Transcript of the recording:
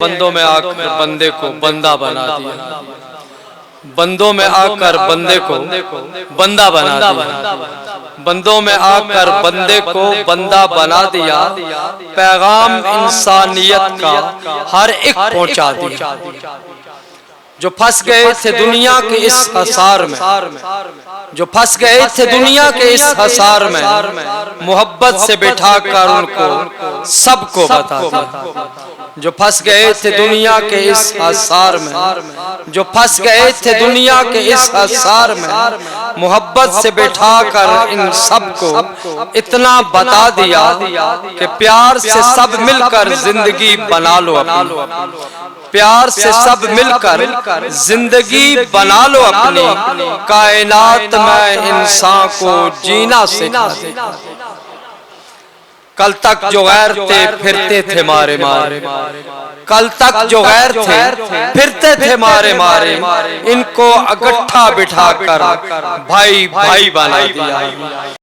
बंदों में आकर बंदे को बंदा बना दिया, बंदों में आकर बंदे को बंदा बना दिया, बंदों में आकर बंदे को बंदा बना दिया, पैगाम इंसानियत का हर एक पहुंचा दिया। जो फंस गए थे दुनिया के इस हसार में, जो फंस गए थे दुनिया के इस हसार में, मोहब्बत से बिठाकर उनको सबको बता दिया। जो फंस गए थे दुनिया के इस हसार में, जो फंस गए थे दुनिया के इस हसार में, मोहब्बत से बिठाकर इन सबको इतना बता दिया कि प्यार से सब मिलकर जिंदगी बना लो अपनी, प्यार से सब मिलकर जिंदगी बना लो अपनी, कायनात में इंसान को जीना सिखा दे। कल तक जो गैर थे फिरते थे मारे मारे, कल तक जो गैर थे फिरते थे मारे मारे, इनको इकट्ठा बिठाकर भाई भाई बना दिया।